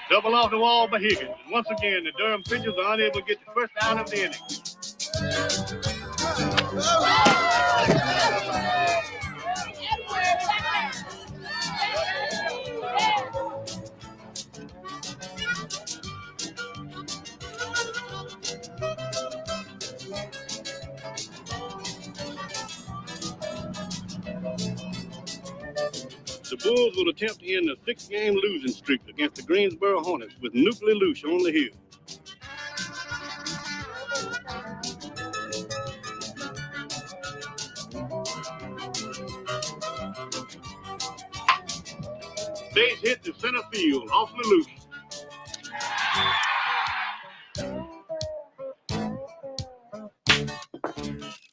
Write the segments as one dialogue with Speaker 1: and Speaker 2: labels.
Speaker 1: Double off the wall by Higgins. And once again, the Durham pitchers are unable to get the first out of the inning. The Bulls will attempt to end a 6-game losing streak against the Greensboro Hornets with Nuclear Luce on the hill. Base hit to center field, off Lelouch.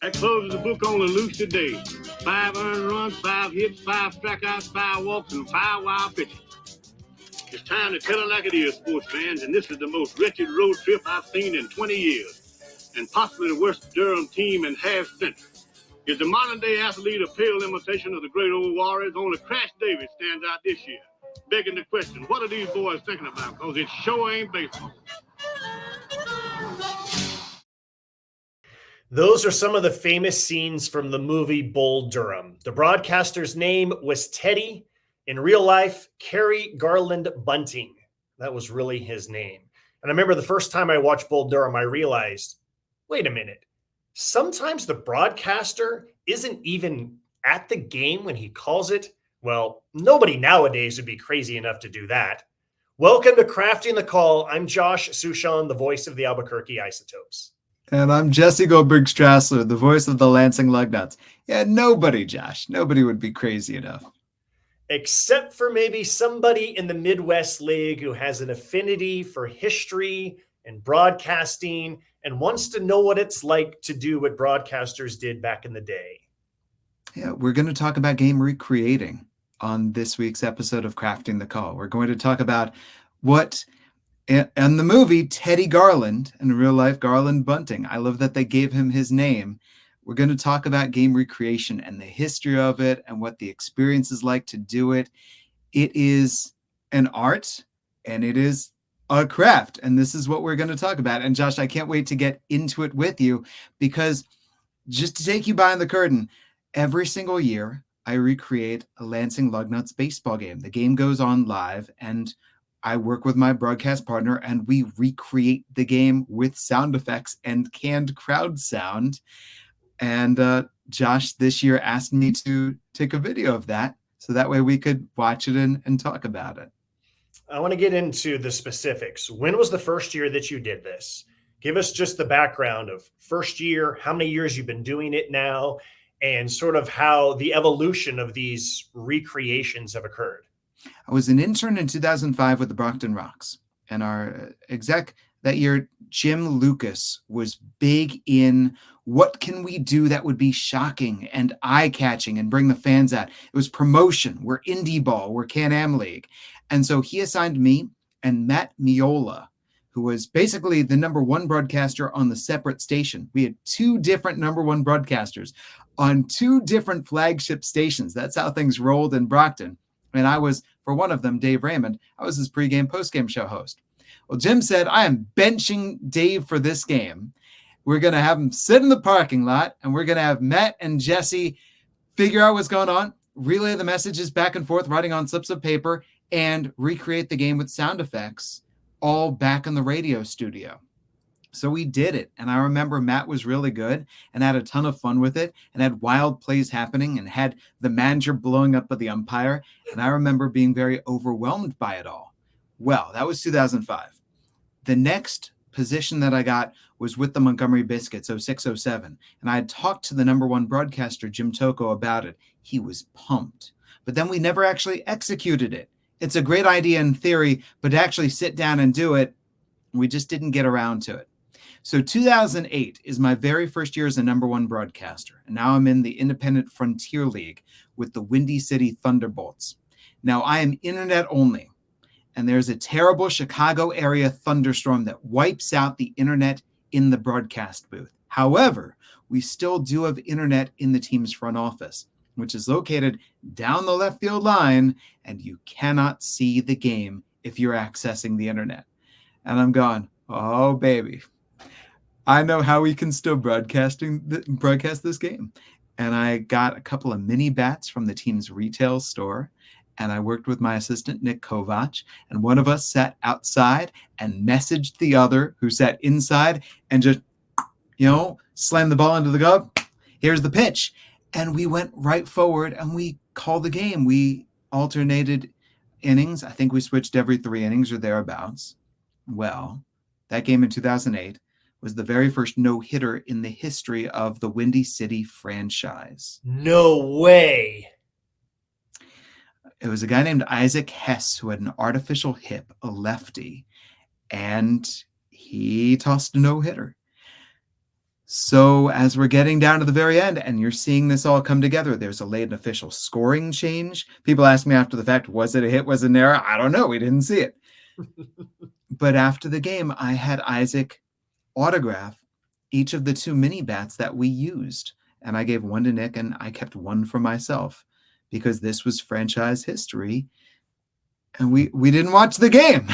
Speaker 1: That closes the book on Lelouch today. 5 earned runs, 5 hits, 5 strikeouts, 5 walks, and 5 wild pitches. It's time to tell it like it is, sports fans, and this is the most wretched road trip I've seen in 20 years, and possibly the worst Durham team in half century. Is the modern-day athlete a pale imitation of the great old Warriors? Only Crash Davis stands out this year, begging the question, what are these boys thinking about? Because it sure ain't baseball.
Speaker 2: Those are some of the famous scenes from the movie Bull Durham. The broadcaster's name was Teddy. In real life, Cary Garland Bunting. That was really his name. And I remember the first time I watched Bull Durham, I realized, wait a minute. Sometimes the broadcaster isn't even at the game when he calls it. Well, nobody nowadays would be crazy enough to do that. Welcome to Crafting the Call. I'm Josh Suchon, the voice of the Albuquerque Isotopes.
Speaker 3: And I'm Jesse Goldberg-Strassler, the voice of the Lansing Lugnuts. Yeah, nobody, Josh. Nobody would be crazy enough.
Speaker 2: Except for maybe somebody in the Midwest League who has an affinity for history and broadcasting and wants to know what it's like to do what broadcasters did back in the day.
Speaker 3: Yeah, we're going to talk about game recreating on this week's episode of Crafting the Call. We're going to talk about what... in the movie, Teddy Garland, in real life, Garland Bunting. I love that they gave him his name. We're going to talk about game recreation and the history of it and what the experience is like to do it. It is an art and it is a craft. And this is what we're going to talk about. And Josh, I can't wait to get into it with you because just to take you behind the curtain, every single year I recreate a Lansing Lugnuts baseball game. The game goes on live and I work with my broadcast partner and we recreate the game with sound effects and canned crowd sound. And Josh this year asked me to take a video of that so that way we could watch it and talk about it.
Speaker 2: I want to get into the specifics. When was the first year that you did this? Give us just the background of first year, how many years you've been doing it now, and sort of how the evolution of these recreations have occurred.
Speaker 3: I was an intern in 2005 with the Brockton Rocks, and our exec that year, Jim Lucas, was big in what can we do that would be shocking and eye-catching and bring the fans out. It was promotion. We're indie ball. We're Can-Am League. And so he assigned me and Matt Miola, who was basically the number one broadcaster on the separate station. We had 2 different number one broadcasters on 2 different flagship stations. That's how things rolled in Brockton. And I was, for one of them, Dave Raymond, I was his pregame, postgame show host. Well, Jim said, I am benching Dave for this game. We're going to have him sit in the parking lot, and we're going to have Matt and Jesse figure out what's going on, relay the messages back and forth, writing on slips of paper, and recreate the game with sound effects, all back in the radio studio. So we did it. And I remember Matt was really good and had a ton of fun with it and had wild plays happening and had the manager blowing up at the umpire. And I remember being very overwhelmed by it all. Well, that was 2005. The next position that I got was with the Montgomery Biscuits, 06-07. And I had talked to the number one broadcaster, Jim Tocco, about it. He was pumped. But then we never actually executed it. It's a great idea in theory, but to actually sit down and do it, we just didn't get around to it. So 2008 is my very first year as a number one broadcaster. And now I'm in the Independent Frontier League with the Windy City Thunderbolts. Now I am internet only. And there's a terrible Chicago area thunderstorm that wipes out the internet in the broadcast booth. However, we still do have internet in the team's front office, which is located down the left field line, and you cannot see the game if you're accessing the internet. And I'm going, oh, baby. I know how we can still broadcast this game. And I got a couple of mini bats from the team's retail store. And I worked with my assistant, Nick Kovac. And one of us sat outside and messaged the other who sat inside and just, slammed the ball into the glove. Here's the pitch. And we went right forward and we called the game. We alternated innings. I think we switched every 3 innings or thereabouts. Well, that game in 2008 was the very first no-hitter in the history of the Windy City franchise.
Speaker 2: No way.
Speaker 3: It was a guy named Isaac Hess who had an artificial hip, a lefty, and he tossed a no-hitter. So as we're getting down to the very end and you're seeing this all come together, there's a late official scoring change. People ask me after the fact, was it a hit? Was it an error? I don't know. We didn't see it. But after the game, I had Isaac autograph each of the 2 mini bats that we used. And I gave one to Nick and I kept one for myself because this was franchise history. And we didn't watch the game.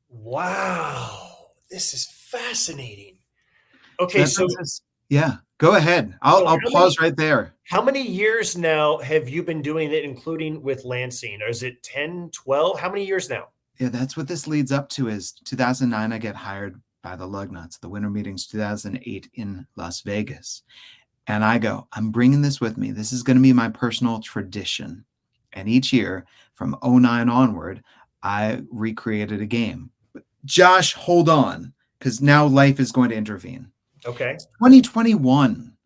Speaker 2: Wow. This is fascinating. Okay, so
Speaker 3: yeah, go ahead. I'll pause right there.
Speaker 2: How many years now have you been doing it, including with Lansing? Or is it 10, 12? How many years now?
Speaker 3: Yeah, that's what this leads up to is 2009, I get hired by the Lugnuts. The winter meeting's 2008 in Las Vegas. And I go, I'm bringing this with me. This is going to be my personal tradition. And each year from 2009 onward, I recreated a game. But Josh, hold on, because now life is going to intervene.
Speaker 2: Okay.
Speaker 3: 2021.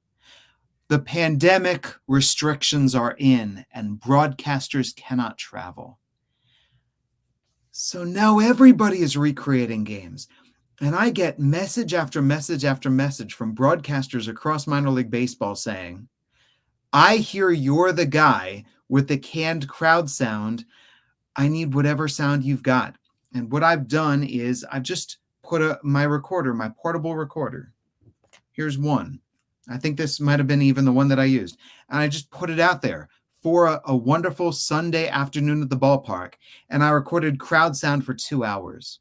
Speaker 3: The pandemic restrictions are in and broadcasters cannot travel. So now everybody is recreating games. And I get message after message after message from broadcasters across minor league baseball saying, I hear you're the guy with the canned crowd sound. I need whatever sound you've got. And what I've done is I've just put my recorder, my portable recorder. Here's one. I think this might have been even the one that I used. And I just put it out there for a wonderful Sunday afternoon at the ballpark. And I recorded crowd sound for 2 hours.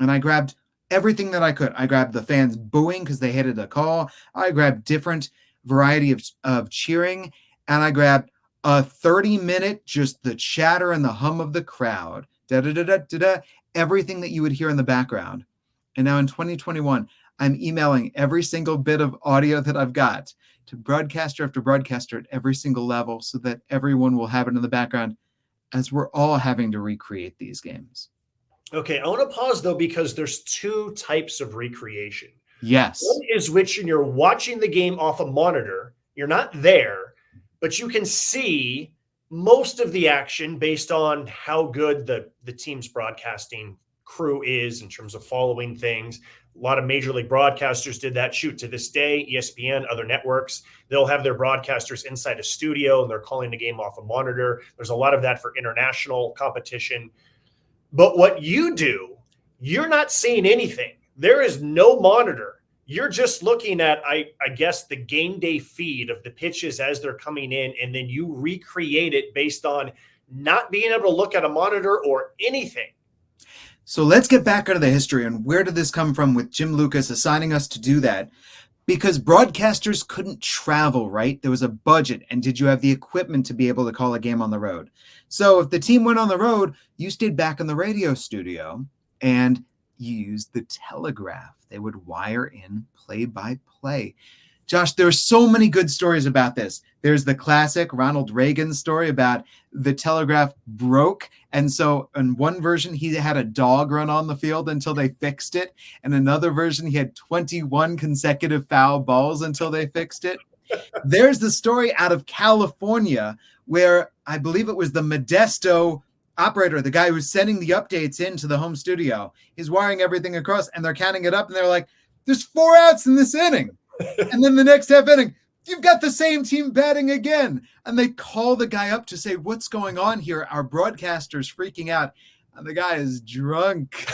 Speaker 3: And I grabbed everything that I could. I grabbed the fans booing because they hated the call. I grabbed different variety of cheering. And I grabbed a 30-minute, just the chatter and the hum of the crowd. Da-da-da-da-da-da. Everything that you would hear in the background. And now in 2021, I'm emailing every single bit of audio that I've got to broadcaster after broadcaster at every single level so that everyone will have it in the background as we're all having to recreate these games.
Speaker 2: Okay, I want to pause, though, because there's 2 types of recreation.
Speaker 3: Yes.
Speaker 2: One is which you're watching the game off a monitor. You're not there, but you can see most of the action based on how good the team's broadcasting crew is in terms of following things. A lot of major league broadcasters did that. Shoot, to this day, ESPN, other networks, they'll have their broadcasters inside a studio and they're calling the game off a monitor. There's a lot of that for international competition. But what you do, you're not seeing anything. There is no monitor. You're just looking at, I guess, the game day feed of the pitches as they're coming in, and then you recreate it based on not being able to look at a monitor or anything.
Speaker 3: So let's get back into the history and where did this come from with Jim Lucas assigning us to do that? Because broadcasters couldn't travel, right? There was a budget. And did you have the equipment to be able to call a game on the road? So if the team went on the road, you stayed back in the radio studio and you used the telegraph. They would wire in play-by-play. Josh, there are so many good stories about this. There's the classic Ronald Reagan story about the telegraph broke. And so in one version, he had a dog run on the field until they fixed it. And another version, he had 21 consecutive foul balls until they fixed it. There's the story out of California where I believe it was the Modesto operator, the guy who's sending the updates into the home studio. He's wiring everything across and they're counting it up and they're like, there's 4 outs in this inning. And then the next half inning, you've got the same team batting again. And they call the guy up to say, what's going on here? Our broadcaster's freaking out. And the guy is drunk.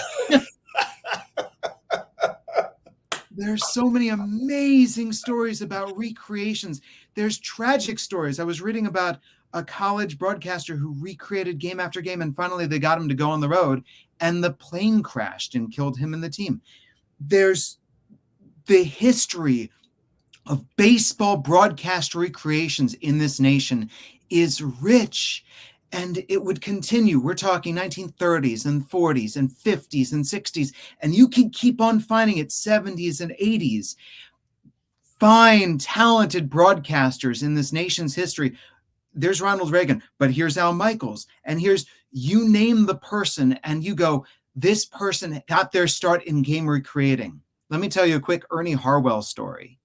Speaker 3: There's so many amazing stories about recreations. There's tragic stories. I was reading about a college broadcaster who recreated game after game, and finally they got him to go on the road, and the plane crashed and killed him and the team. There's the history of baseball broadcast recreations in this nation is rich, and it would continue. We're talking 1930s and 40s and 50s and 60s, and you can keep on finding it 70s and 80s. Fine, talented broadcasters in this nation's history. There's Ronald Reagan, but here's Al Michaels, and here's, you name the person, and you go, this person got their start in game recreating. Let me tell you a quick Ernie Harwell story.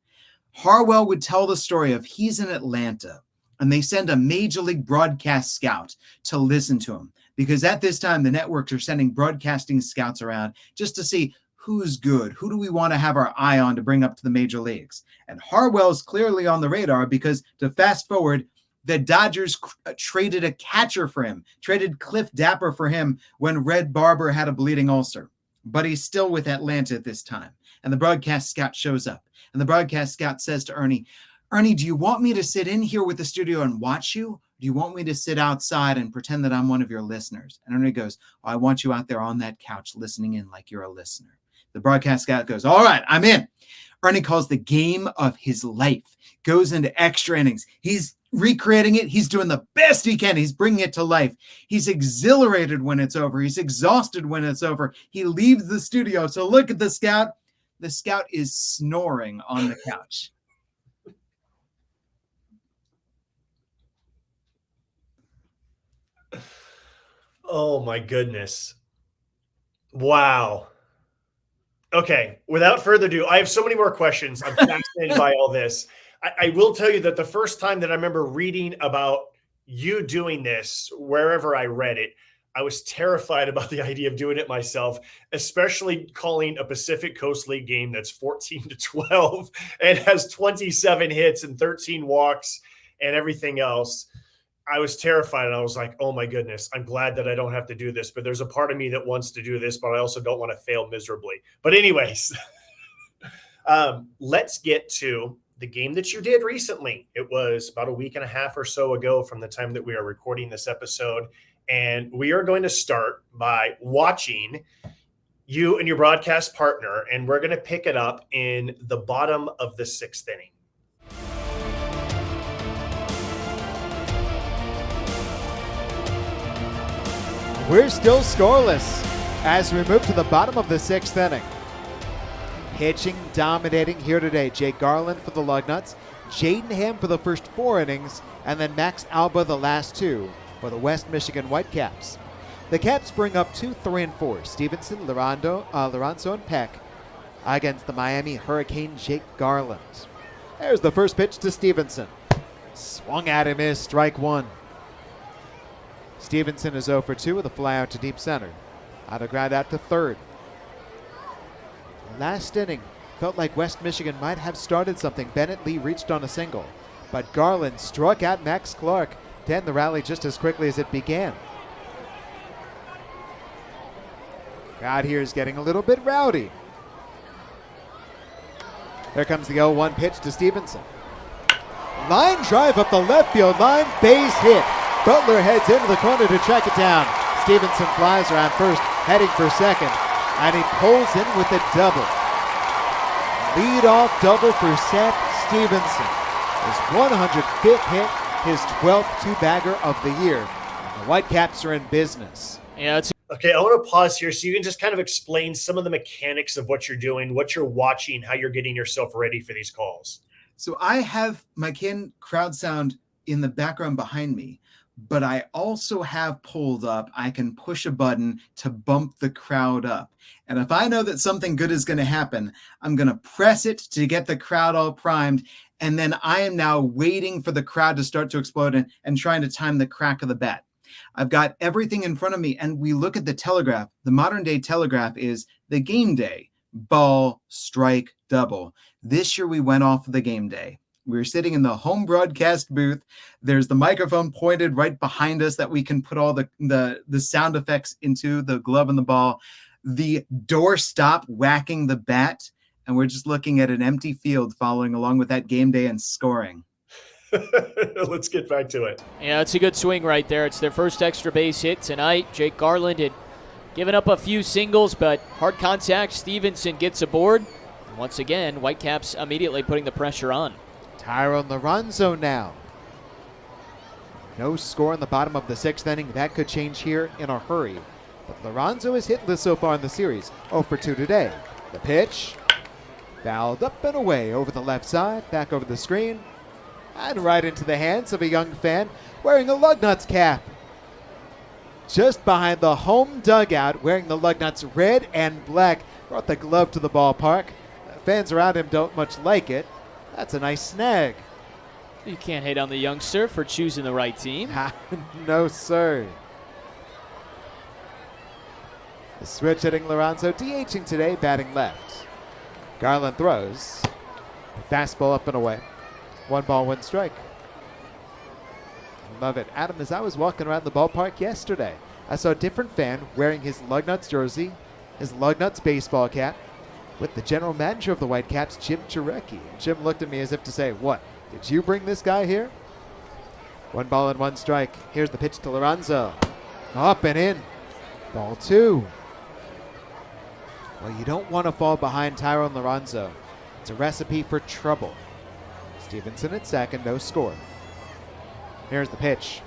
Speaker 3: Harwell would tell the story of he's in Atlanta, and they send a major league broadcast scout to listen to him, because at this time the networks are sending broadcasting scouts around just to see who's good, who do we want to have our eye on to bring up to the major leagues. And Harwell's clearly on the radar, because to fast forward, the Dodgers traded a catcher for him, traded Cliff Dapper for him when Red Barber had a bleeding ulcer. But he's still with Atlanta at this time. And the broadcast scout shows up. And the broadcast scout says to Ernie, do you want me to sit in here with the studio and watch you? Or do you want me to sit outside and pretend that I'm one of your listeners? And Ernie goes, I want you out there on that couch listening in like you're a listener. The broadcast scout goes, all right, I'm in. Ernie calls the game of his life, goes into extra innings. He's recreating it. He's doing the best he can. He's bringing it to life. He's exhilarated when it's over. He's exhausted when it's over. He leaves the studio. So look at the scout. The scout is snoring on the couch.
Speaker 2: Oh my goodness. Wow. Okay, without further ado, I have so many more questions. I'm fascinated by all this. I will tell you that the first time that I remember reading about you doing this, wherever I read it, I was terrified about the idea of doing it myself, especially calling a Pacific Coast League game that's 14-12 and has 27 hits and 13 walks and everything else. I was terrified, and I was like, oh my goodness, I'm glad that I don't have to do this, but there's a part of me that wants to do this, but I also don't want to fail miserably. But anyways, let's get to the game that you did recently. It was about a week and a half or so ago from the time that we are recording this episode, and we are going to start by watching you and your broadcast partner, and we're going to pick it up in the bottom of the sixth inning.
Speaker 4: We're still scoreless as we move to the bottom of the sixth inning. Pitching dominating here today. Jake Garland for the Lugnuts, Jaden Ham for the first 4 innings, and then Max Alba the last 2 for the West Michigan Whitecaps. The Caps bring up 2, 3, and 4. Stevenson, Lorenzo, and Peck against the Miami Hurricane Jake Garland. There's the first pitch to Stevenson. Swung at and missed, strike 1. Stevenson is 0 for 2 with a fly out to deep center. On a ground out to third. Last inning, felt like West Michigan might have started something. Bennett Lee reached on a single, but Garland struck out Max Clark to end the rally just as quickly as it began. Crowd here is getting a little bit rowdy. There comes the 0-1 pitch to Stevenson. Line drive up the left field line, base hit. Butler heads into the corner to track it down. Stevenson flies around first, heading for second, and he pulls in with a double. Lead-off double for Seth Stevenson. His 105th hit, his 12th two-bagger of the year. And the Whitecaps are in business.
Speaker 2: Yeah. Okay, I want to pause here so you can just kind of explain some of the mechanics of what you're doing, what you're watching, how you're getting yourself ready for these calls.
Speaker 3: So I have my crowd sound in the background behind me, but I also have pulled up, I can push a button to bump the crowd up. And if I know that something good is going to happen, I'm going to press it to get the crowd all primed. And then I am now waiting for the crowd to start to explode and trying to time the crack of the bat. I've got everything in front of me, and we look at the telegraph. The modern day telegraph is the game day, ball, strike, double. This year we went off the game day. We're sitting in the home broadcast booth. There's the microphone pointed right behind us that we can put all the sound effects into, the glove and the ball, the doorstop whacking the bat, and we're just looking at an empty field following along with that game day and scoring.
Speaker 2: Let's get back to it.
Speaker 5: Yeah, it's a good swing right there. It's their first extra base hit tonight. Jake Garland had given up a few singles, but hard contact. Stevenson gets aboard. And once again, Whitecaps immediately putting the pressure on.
Speaker 4: Tyrone Lorenzo now. No score in the bottom of the 6th inning. That could change here in a hurry. But Lorenzo is hitless so far in the series. 0 for 2 today. The pitch. Fouled up and away over the left side. Back over the screen. And right into the hands of a young fan wearing a Lugnuts cap. Just behind the home dugout, wearing the Lugnuts red and black. Brought the glove to the ballpark. Fans around him don't much like it. That's a nice snag.
Speaker 5: You can't hate on the youngster for choosing the right team.
Speaker 4: No, sir. The switch hitting Lorenzo, DHing today, batting left. Garland throws. Fastball up and away. 1 ball, 1 strike. Love it. Adam, as I was walking around the ballpark yesterday, I saw a different fan wearing his Lugnuts jersey, his Lugnuts baseball cap, with the general manager of the Whitecaps, Jim Jarecki. Jim looked at me as if to say, what? Did you bring this guy here? 1 ball and 1 strike. Here's the pitch to Lorenzo. Up and in. Ball 2. Well, you don't want to fall behind Tyrone Lorenzo. It's a recipe for trouble. Stevenson at second, no score. Here's the pitch.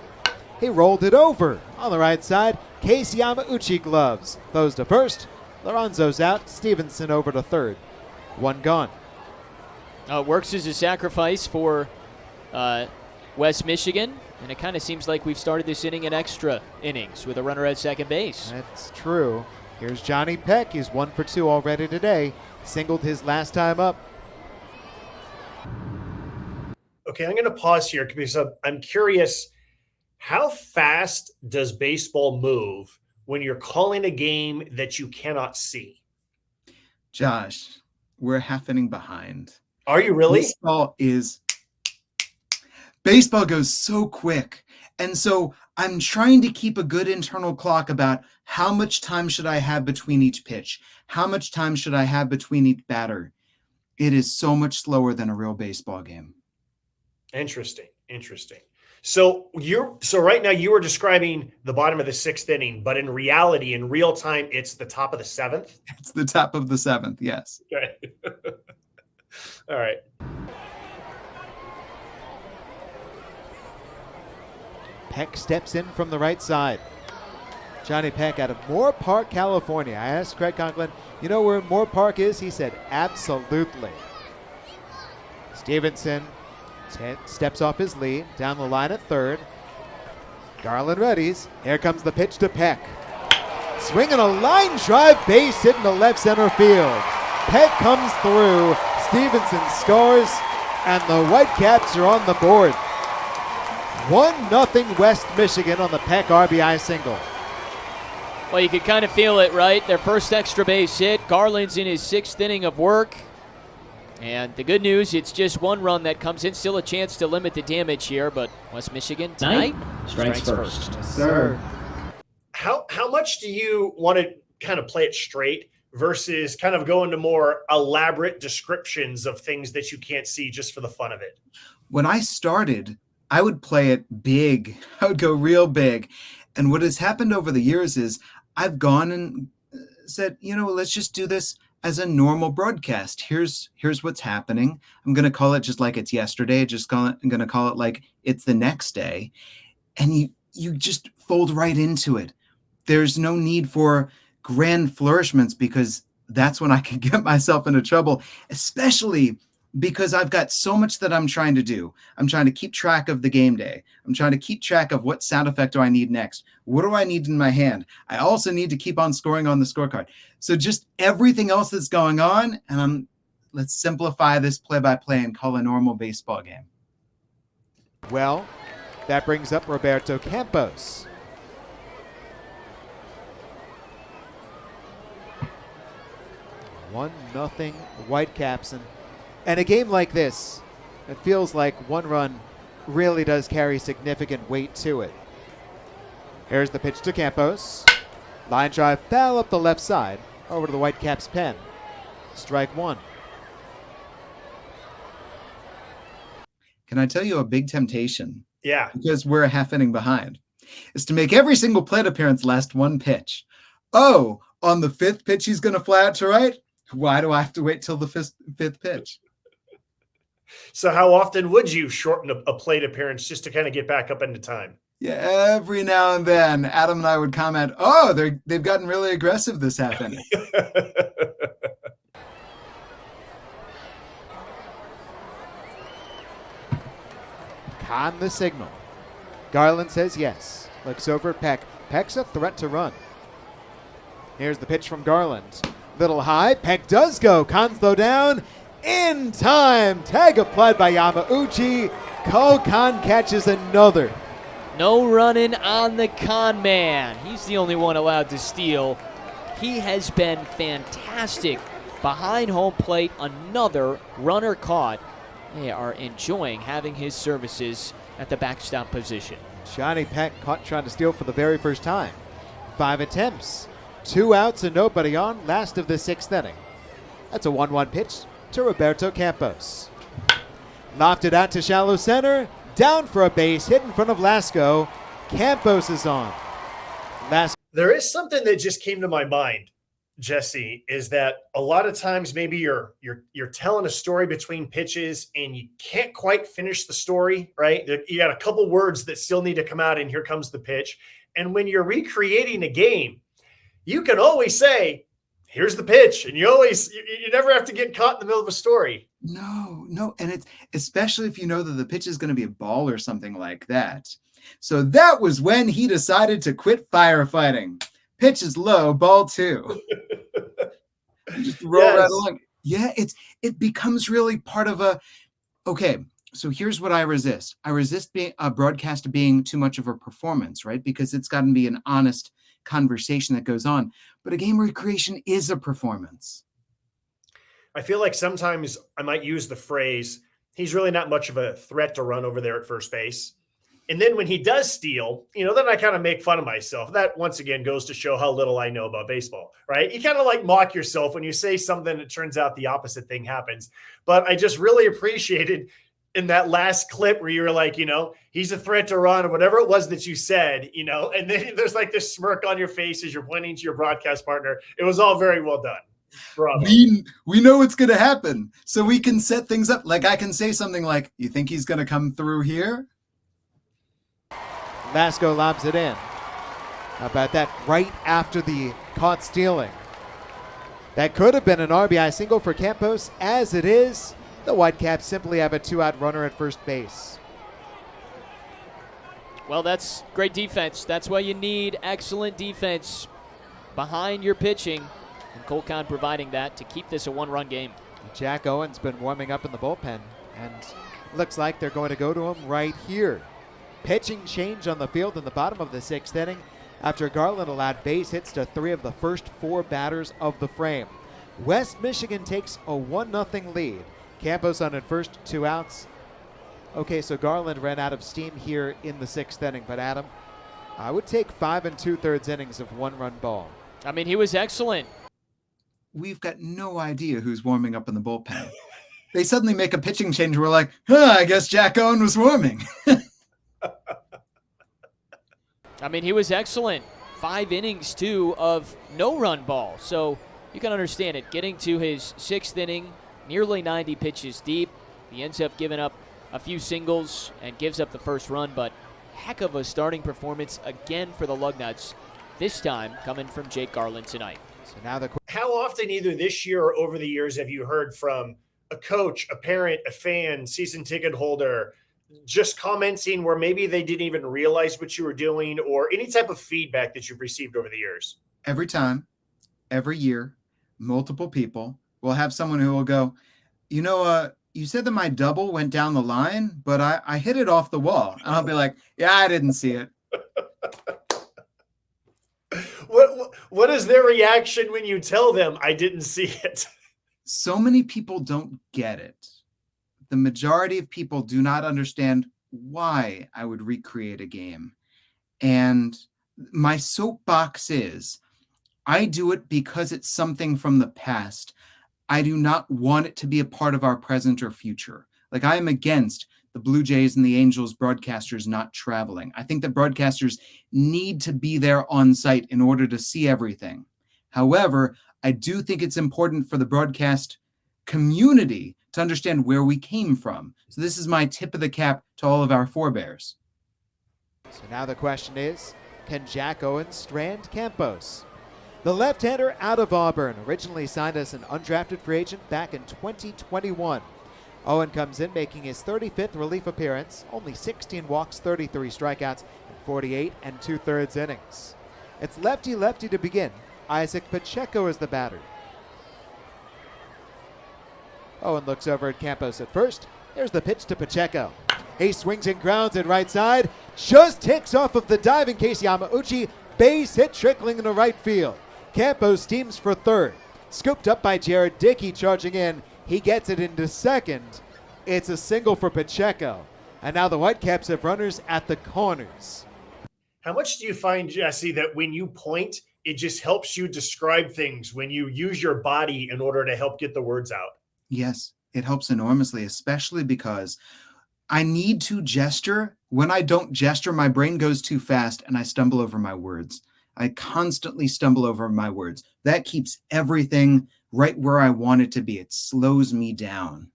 Speaker 4: He rolled it over on the right side. Case Yamauchi gloves. Throws to first. Lorenzo's out. Stevenson over to third. 1 gone.
Speaker 5: Works as a sacrifice for West Michigan, and it kind of seems like we've started this inning in extra innings with a runner at second base.
Speaker 4: That's true. Here's Johnny Peck. He's 1 for 2 already today. Singled his last time up.
Speaker 2: Okay, I'm going to pause here because I'm curious, how fast does baseball move when you're calling a game that you cannot see?
Speaker 3: Josh, we're a half inning behind.
Speaker 2: Are you really?
Speaker 3: Baseball goes so quick. And so I'm trying to keep a good internal clock about how much time should I have between each pitch? How much time should I have between each batter? It is so much slower than a real baseball game.
Speaker 2: Interesting. So right now you were describing the bottom of the 6th inning, but in reality, in real time, it's the top of the 7th?
Speaker 3: It's the top of the 7th, yes.
Speaker 2: Okay. All right.
Speaker 4: Peck steps in from the right side. Johnny Peck out of Moore Park, California. I asked Craig Conklin, you know where Moore Park is? He said, absolutely. Stevenson steps off his lead, down the line at third. Garland readies. Here comes the pitch to Peck. Swinging a line drive, base hit in the left center field. Peck comes through. Stevenson scores, and the Whitecaps are on the board. 1-0 West Michigan on the Peck RBI single.
Speaker 5: Well, you could kind of feel it, right? Their first extra base hit. Garland's in his 6th inning of work. And the good news, it's just 1 run that comes in. Still a chance to limit the damage here, but West Michigan tonight strikes first.
Speaker 4: Yes, sir.
Speaker 2: How much do you want to kind of play it straight versus kind of go into more elaborate descriptions of things that you can't see just for the fun of it?
Speaker 3: When I started, I would play it big. I would go real big. And what has happened over the years is I've gone and said, let's just do this as a normal broadcast. Here's what's happening. I'm going to call it just like it's yesterday. I'm going to call it like it's the next day. And you just fold right into it. There's no need for grand flourishments because that's when I can get myself into trouble, especially because I've got so much that I'm trying to do. I'm trying to keep track of the game day. I'm trying to keep track of what sound effect do I need next? What do I need in my hand? I also need to keep on scoring on the scorecard. So just everything else that's going on, and let's simplify this play-by-play and call a normal baseball game.
Speaker 4: Well, that brings up Roberto Campos. One nothing Whitecaps, and a game like this, it feels like 1 run really does carry significant weight to it. Here's the pitch to Campos. Line drive foul up the left side over to the Whitecaps pen. Strike 1.
Speaker 3: Can I tell you a big temptation?
Speaker 2: Yeah.
Speaker 3: Because we're a half inning behind, is to make every single plate appearance last one pitch. Oh, on the 5th pitch, he's going to fly out to right. Why do I have to wait till the 5th pitch?
Speaker 2: So how often would you shorten a plate appearance just to kind of get back up into time?
Speaker 3: Yeah, every now and then, Adam and I would comment, oh, they've gotten really aggressive this half inning.
Speaker 4: Con the signal. Garland says yes. Looks over at Peck. Peck's a threat to run. Here's the pitch from Garland. Little high. Peck does go. Cons though down. In time. Tag applied by Yamauchi. Con catches another.
Speaker 5: No running on the con man. He's the only one allowed to steal. He has been fantastic behind home plate. Another runner caught. They are enjoying having his services at the backstop position.
Speaker 4: Johnny Peck caught trying to steal for the very first time. 5 attempts. 2 outs and nobody on. Last of the 6th inning. That's a 1-1 pitch to Roberto Campos. Lofted out to shallow center. Down for a base hit in front of Lasco. Campos is on.
Speaker 2: There is something that just came to my mind, Jesse, is that a lot of times maybe you're telling a story between pitches and you can't quite finish the story, right? You got a couple words that still need to come out, and here comes the pitch. And when you're recreating a game, you can always say, here's the pitch, and you never have to get caught in the middle of a story.
Speaker 3: No. And it's especially if you know that the pitch is going to be a ball or something like that. So that was when he decided to quit firefighting. Pitch is low, ball 2. Just roll right along. Yeah, it becomes really part of okay, so here's what I resist. I resist being a broadcast being too much of a performance, right? Because it's got to be an honest conversation that goes on. But a game recreation is a performance.
Speaker 2: I feel like sometimes I might use the phrase, he's really not much of a threat to run over there at first base. And then when he does steal, then I kind of make fun of myself. That once again goes to show how little I know about baseball, right? You kind of like mock yourself when you say something, it turns out the opposite thing happens. But I just really appreciated in that last clip where you were like, he's a threat to run, or whatever it was that you said, and then there's like this smirk on your face as you're pointing to your broadcast partner. It was all very well done. Bravo.
Speaker 3: We know it's going to happen, so we can set things up. Like I can say something like, you think he's going to come through here?
Speaker 4: Lasco lobs it in. How about that? Right after the caught stealing. That could have been an RBI single for Campos. As it is, the Whitecaps simply have a 2-out runner at first base.
Speaker 5: Well, that's great defense. That's why you need excellent defense behind your pitching. And Cole Con providing that to keep this a 1-run game.
Speaker 4: Jack Owen's been warming up in the bullpen, and looks like they're going to go to him right here. Pitching change on the field in the bottom of the 6th inning after Garland allowed base hits to 3 of the first 4 batters of the frame. West Michigan takes a 1-0 lead. Campos on at first, 2 outs. Okay, so Garland ran out of steam here in the 6th inning, but Adam, I would take 5 2/3 innings of 1-run ball.
Speaker 5: I mean, he was excellent.
Speaker 3: We've got no idea who's warming up in the bullpen. They suddenly make a pitching change. We're like, I guess Jack Owen was warming.
Speaker 5: I mean, he was excellent. 5 innings, too, of no-run ball. So you can understand it. Getting to his 6th inning, nearly 90 pitches deep. He ends up giving up a few singles and gives up the first run, but heck of a starting performance again for the Lugnuts, this time coming from Jake Garland tonight.
Speaker 4: So now
Speaker 2: how often, either this year or over the years, have you heard from a coach, a parent, a fan, season ticket holder, just commenting where maybe they didn't even realize what you were doing, or any type of feedback that you've received over the years?
Speaker 3: Every time, every year, multiple people will have someone who will go, you said that my double went down the line, but I hit it off the wall. And I'll be like, yeah, I didn't see it.
Speaker 2: What is their reaction when you tell them I didn't see it?
Speaker 3: So many people don't get it. The majority of people do not understand why I would recreate a game. And my soapbox is, I do it because it's something from the past. I do not want it to be a part of our present or future. Like, I am against the Blue Jays and the Angels broadcasters not traveling. I think that broadcasters need to be there on site in order to see everything. However, I do think it's important for the broadcast community to understand where we came from. So this is my tip of the cap to all of our forebears.
Speaker 4: So now the question is, can Jack Owen strand Campos? The left-hander out of Auburn originally signed as an undrafted free agent back in 2021. Owen comes in making his 35th relief appearance, only 16 walks, 33 strikeouts, and 48 2/3 innings. It's lefty-lefty to begin. Isaac Pacheco is the batter. Owen looks over at Campos at first. Here's the pitch to Pacheco. He swings and grounds at right side. Just ticks off of the diving Casey Yamauchi. Base hit trickling into right field. Campos steams for third. Scooped up by Jared Dickey charging in. He gets it into second. It's a single for Pacheco. And now the Whitecaps have runners at the corners.
Speaker 2: How much do you find, Jesse, that when you point, it just helps you describe things when you use your body in order to help get the words out?
Speaker 3: Yes, it helps enormously, especially because I need to gesture. When I don't gesture, my brain goes too fast and I stumble over my words. I constantly stumble over my words. That keeps everything right where I want it to be. It slows me down.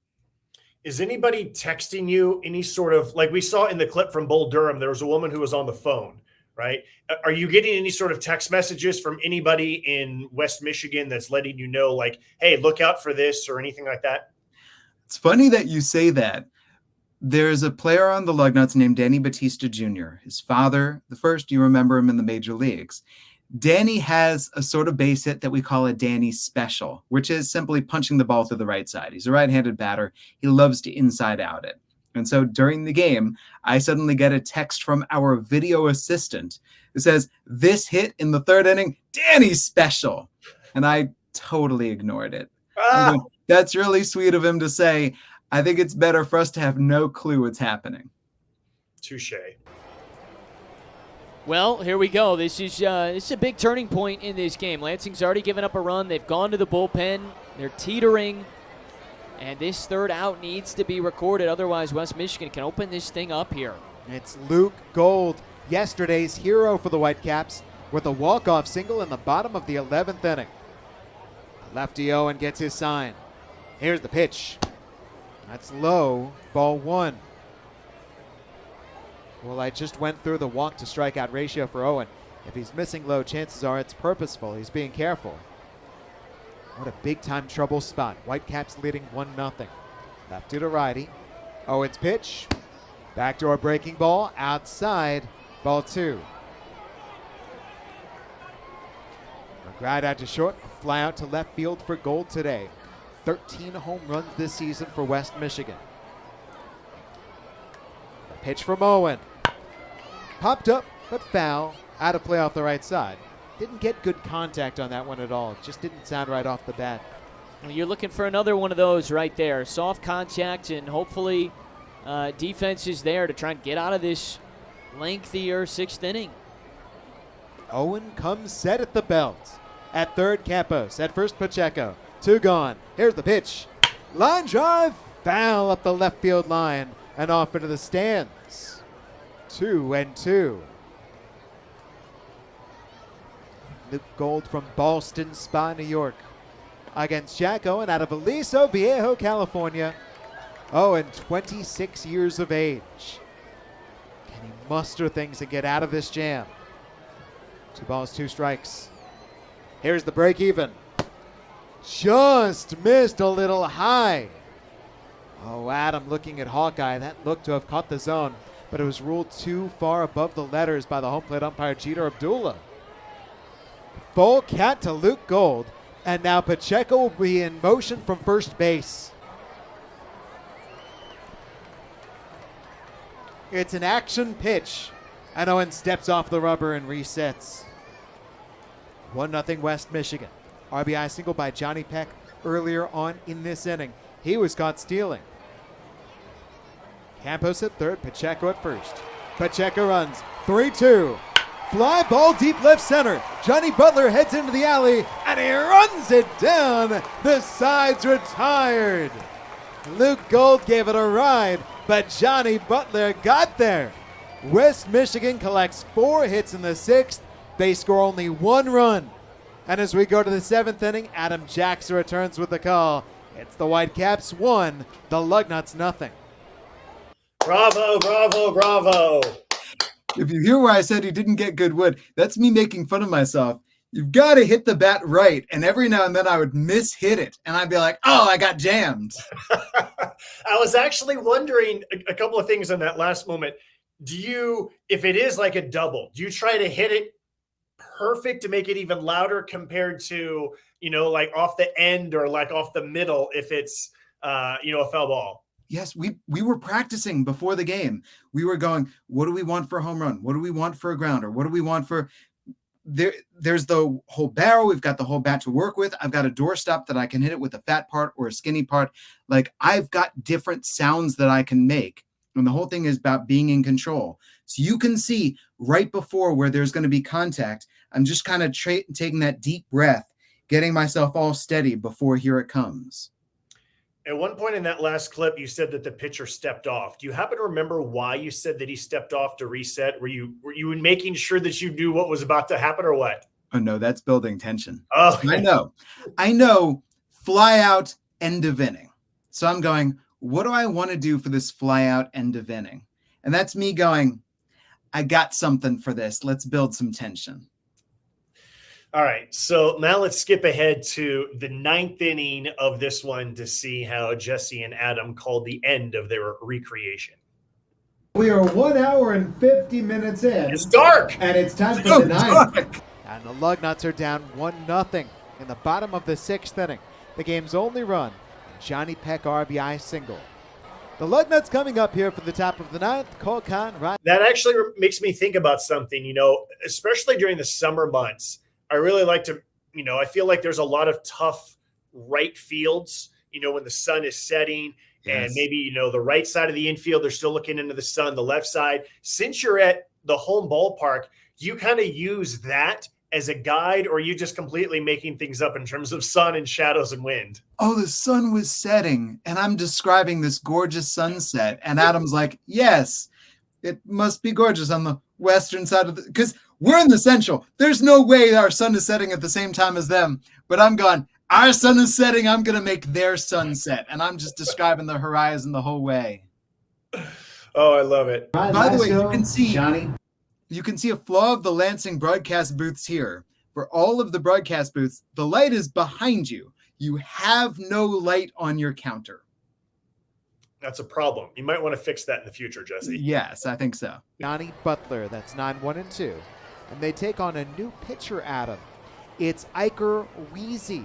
Speaker 2: Is anybody texting you any sort of, like we saw in the clip from Bull Durham, there was a woman who was on the phone, right? Are you getting any sort of text messages from anybody in West Michigan that's letting you know, like, hey, look out for this or anything like that?
Speaker 3: It's funny that you say that. There's a player on the Lugnuts named Danny Batista Jr. His father, the first, you remember him in the major leagues. Danny has a sort of base hit that we call a Danny special, which is simply punching the ball through the right side. He's a right-handed batter. He loves to inside out it. And so during the game, I suddenly get a text from our video assistant that says, this hit in the third inning, Danny special. And I totally ignored it. Going, that's really sweet of him to say. I think it's better for us to have no clue what's happening.
Speaker 2: Touche.
Speaker 5: Well, here we go. This is a big turning point in this game. Lansing's already given up a run. They've gone to the bullpen. They're teetering. And this third out needs to be recorded. Otherwise, West Michigan can open this thing up here.
Speaker 4: It's Luke Gold, yesterday's hero for the Whitecaps, with a walk-off single in the bottom of the 11th inning. Lefty Owen gets his sign. Here's the pitch. That's low, ball one. Well, I just went through the walk to strikeout ratio for Owen. If he's missing low, chances are it's purposeful. He's being careful. What a big-time trouble spot. Whitecaps leading 1-0. Lefty to righty. Owen's pitch. Backdoor breaking ball. Outside. Ball two. A ground out to short. A fly out to left field for Gold today. 13 home runs this season for West Michigan. A pitch from Owen. Popped up, but foul. Out of play off the right side. Didn't get good contact on that one at all. It just didn't sound right off the bat.
Speaker 5: Well, you're looking for another one of those right there. Soft contact, and hopefully defense is there to try and get out of this lengthier sixth inning.
Speaker 4: Owen comes set at the belt. At third, Campos. At first, Pacheco. Two gone. Here's the pitch. Line drive. Foul up the left field line and off into the stands. 2-2. Luke Gold from Ballston Spa, New York, against Jack Owen out of Aliso Viejo, California. Owen, 26 years of age. Can he muster things and get out of this jam? 2 balls, 2 strikes. Here's the break even. Just missed a little high. Oh, Adam looking at Hawkeye. That looked to have caught the zone, but it was ruled too far above the letters by the home plate umpire, Jeter Abdullah. Full cat to Luke Gold, and now Pacheco will be in motion from first base. It's an action pitch, and Owen steps off the rubber and resets. 1-0 West Michigan. RBI single by Johnny Peck earlier on in this inning. He was caught stealing. Campos at third, Pacheco at first. Pacheco runs 3-2. Fly ball deep left center. Johnny Butler heads into the alley and he runs it down. The side's retired. Luke Gold gave it a ride, but Johnny Butler got there. West Michigan collects 4 hits in the 6th. They score only 1 run. And as we go to the 7th inning, Adam Jackson returns with the call. It's the Whitecaps 1, the Lugnuts nothing.
Speaker 2: Bravo, bravo, bravo.
Speaker 3: If you hear where I said he didn't get good wood, that's me making fun of myself. You've got to hit the bat right. And every now and then I would mishit it. And I'd be like, oh, I got jammed.
Speaker 2: I was actually wondering a couple of things on that last moment. Do you, if it is like a double, do you try to hit it perfect to make it even louder compared to, like off the end or like off the middle if it's, a foul ball?
Speaker 3: Yes, we were practicing before the game. We were going, what do we want for a home run? What do we want for a grounder? What do we want for there's the whole barrel. We've got the whole bat to work with. I've got a doorstop that I can hit it with a fat part or a skinny part. Like I've got different sounds that I can make. And the whole thing is about being in control. So you can see right before where there's going to be contact, I'm just kind of taking that deep breath, getting myself all steady before here it comes.
Speaker 2: At one point in that last clip, you said that the pitcher stepped off. Do you happen to remember why you said that he stepped off to reset? Were you making sure that you knew what was about to happen or what?
Speaker 3: Oh, no, that's building tension.
Speaker 2: Oh,
Speaker 3: I know. Fly out, end of inning. So I'm going, what do I want to do for this fly out, end of inning? And that's me going, I got something for this. Let's build some tension.
Speaker 2: All right, so now let's skip ahead to the 9th inning of this one to see how Jesse and Adam called the end of their recreation.
Speaker 4: We are 1 hour and 50 minutes in.
Speaker 2: It's dark!
Speaker 4: And it's time for the 9th. And the Lugnuts are down 1-0 in the bottom of the 6th inning. The game's only run, Johnny Peck RBI single. The Lugnuts coming up here for the top of the 9th. Cole Kahn, right?
Speaker 2: That actually makes me think about something, especially during the summer months. I really like to, I feel like there's a lot of tough right fields, when the sun is setting. Yes. And maybe, the right side of the infield, they're still looking into the sun, the left side. Since you're at the home ballpark, do you kind of use that as a guide, or are you just completely making things up in terms of sun and shadows and wind?
Speaker 3: Oh, the sun was setting, and I'm describing this gorgeous sunset. And Adam's like, yes, it must be gorgeous on the western side of because we're in the central. There's no way our sun is setting at the same time as them. But I'm going, our sun is setting. I'm going to make their sunset. And I'm just describing the horizon the whole way.
Speaker 2: Oh, I love it.
Speaker 3: By the way, you can see, Johnny, you can see a flaw of the Lansing broadcast booths here. For all of the broadcast booths, the light is behind you. You have no light on your counter.
Speaker 2: That's a problem. You might want to fix that in the future, Jesse.
Speaker 3: Yes, I think so.
Speaker 4: Johnny Butler, that's 9-1-2. And they take on a new pitcher, Adam. It's Iker Weezy,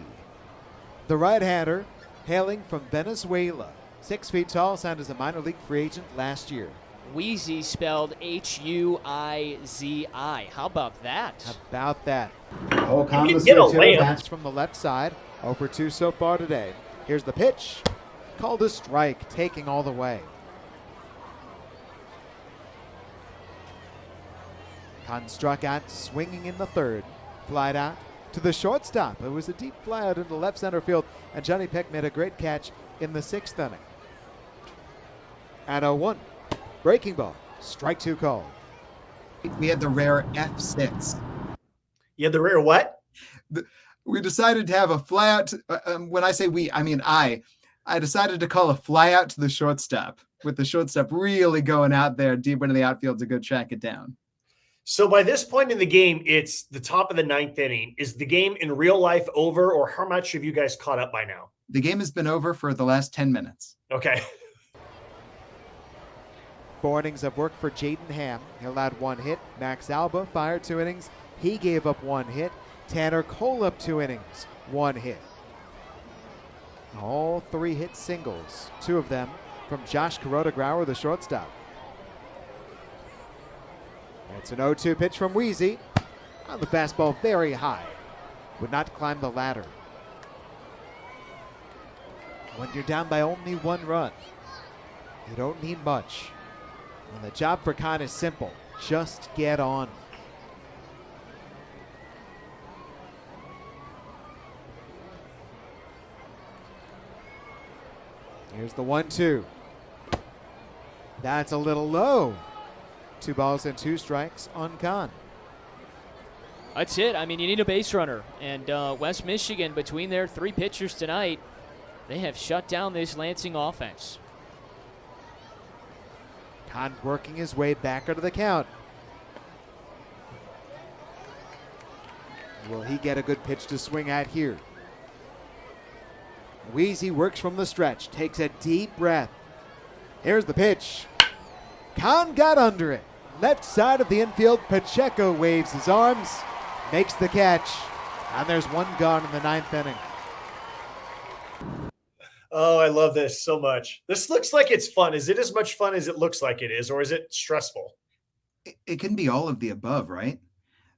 Speaker 4: the right-hander, hailing from Venezuela. 6 feet tall, signed as a minor league free agent last year.
Speaker 5: Weezy spelled Huizi. How about that?
Speaker 4: How about that?
Speaker 2: Oh, get a layup.
Speaker 4: That's from the left side. 0 for 2 so far today. Here's the pitch. Called a strike, taking all the way. Kahn struck out, swinging in the 3rd. Flied out to the shortstop. It was a deep fly out into left center field, and Johnny Peck made a great catch in the 6th inning. At 0-1, breaking ball, strike 2 called.
Speaker 3: We had the rare F6.
Speaker 2: You had the rare what?
Speaker 3: We decided to have a fly out. When I say we, I mean I decided to call a fly out to the shortstop, with the shortstop really going out there deep into the outfield to go track it down.
Speaker 2: So by this point in the game, it's the top of the 9th inning. Is the game in real life over, or how much have you guys caught up by now?
Speaker 3: The game has been over for the last 10 minutes.
Speaker 2: Okay.
Speaker 4: 4 innings of work for Jaden Ham. He allowed 1 hit. Max Alba fired 2 innings. He gave up 1 hit. Tanner Cole up 2 innings, 1 hit. All 3 hit singles, 2 of them from Josh Kuroda-Grauer, the shortstop. It's an 0-2 pitch from Weezy. On the fastball, very high. Would not climb the ladder. When you're down by only 1 run, you don't need much. And the job for Kahn is simple. Just get on. Here's Here's the 1-2. That's a little low. 2 balls and 2 strikes on Kahn.
Speaker 5: That's it. I mean, you need a base runner. And West Michigan, between their 3 pitchers tonight, they have shut down this Lansing offense.
Speaker 4: Kahn working his way back out of the count. Will he get a good pitch to swing at here? Weezy works from the stretch, takes a deep breath. Here's the pitch. Kahn got under it. Left side of the infield, Pacheco waves his arms, makes the catch, and there's 1 gone in the 9th inning.
Speaker 2: Oh, I love this so much. This looks like it's fun. Is it as much fun as it looks like it is, or is it stressful?
Speaker 3: It can be all of the above, right?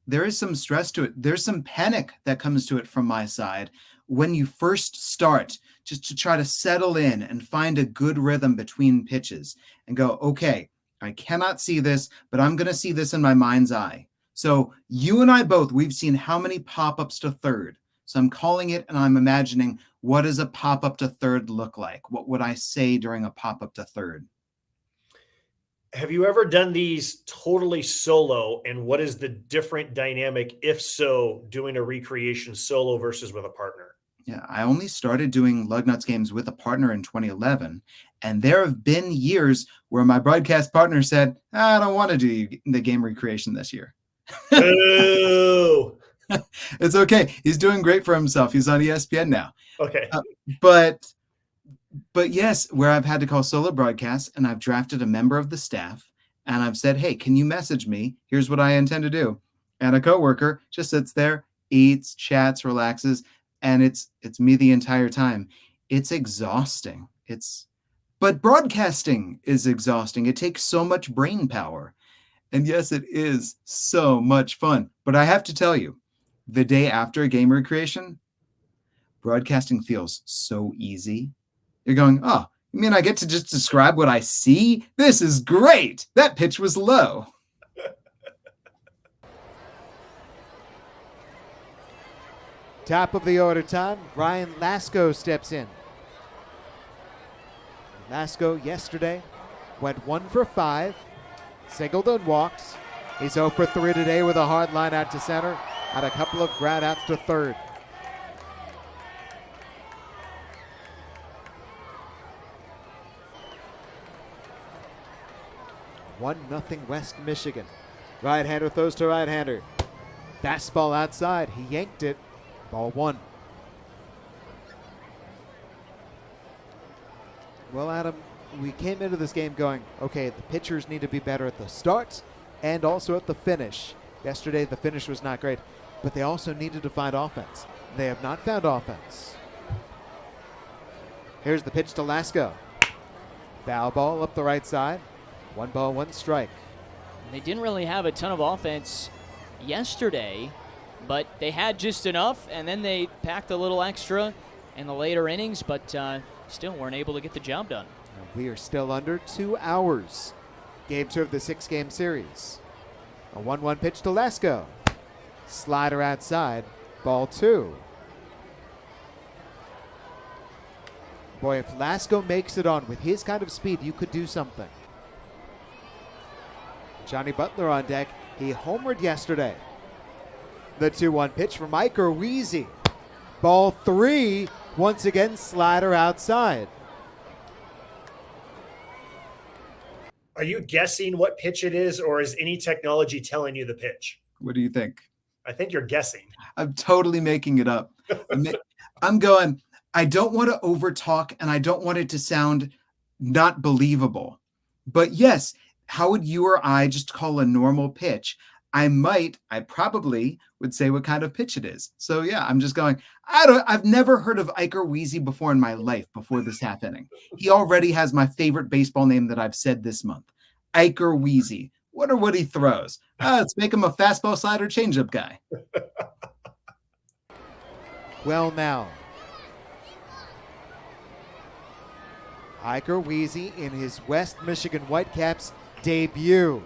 Speaker 3: There is some stress to it. There's some panic that comes to it from my side when you first start, just to try to settle in and find a good rhythm between pitches and go, okay, I cannot see this, but I'm going to see this in my mind's eye. So you and I both, we've seen how many pop-ups to third. So I'm calling it and I'm imagining, what does a pop-up to third look like? What would I say during a pop-up to third?
Speaker 2: Have you ever done these totally solo? And what is the different dynamic, if so, doing a recreation solo versus with a partner?
Speaker 3: Yeah, I only started doing Lugnuts games with a partner in 2011. And there have been years where my broadcast partner said, I don't want to do the game recreation this year.
Speaker 2: Boo!
Speaker 3: It's okay. He's doing great for himself. He's on ESPN now.
Speaker 2: Okay.
Speaker 3: But yes, where I've had to call solo broadcasts and I've drafted a member of the staff and I've said, hey, can you message me? Here's what I intend to do. And a coworker just sits there, eats, chats, relaxes, and it's me the entire time. It's exhausting. But broadcasting is exhausting. It takes so much brain power. And yes, it is so much fun. But I have to tell you, the day after a game recreation, broadcasting feels so easy. You're going, oh, you mean I get to just describe what I see? This is great. That pitch was low.
Speaker 4: Top of the order time, Ryan Lasko steps in. Lasko yesterday went 1 for 5, singled and walked. He's 0 for 3 today with a hard line out to center and a couple of ground outs to third. One nothing West Michigan. Right-hander throws to right-hander. Fastball outside. He yanked it. Ball 1. Well, Adam, we came into this game going, okay, the pitchers need to be better at the start and also at the finish. Yesterday, the finish was not great, but they also needed to find offense. They have not found offense. Here's the pitch to Lasko. Foul ball up the right side. 1 ball, 1 strike.
Speaker 5: They didn't really have a ton of offense yesterday, but they had just enough, and then they packed a little extra in the later innings, but still weren't able to get the job done.
Speaker 4: We are still under 2 hours. Game 2 of the 6-game series. A 1-1 pitch to Lasko. Slider outside. Ball 2. Boy, if Lasko makes it on with his kind of speed, you could do something. Johnny Butler on deck. He homered yesterday. The 2-1 pitch from Iker Weezy. Ball 3. Once again, slider outside.
Speaker 2: Are you guessing what pitch it is, or is any technology telling you the pitch?
Speaker 3: What do you think?
Speaker 2: I think you're guessing.
Speaker 3: I'm totally making it up. I'm going, I don't want to overtalk and I don't want it to sound not believable. But yes, how would you or I just call a normal pitch? I probably would say what kind of pitch it is. So yeah, I'm just going, I've never heard of Iker Weezy before in my life before this half inning. He already has my favorite baseball name that I've said this month. Iker Weezy. Wonder what he throws. Let's make him a fastball slider changeup guy.
Speaker 4: Well now. Iker Weezy in his West Michigan Whitecaps debut.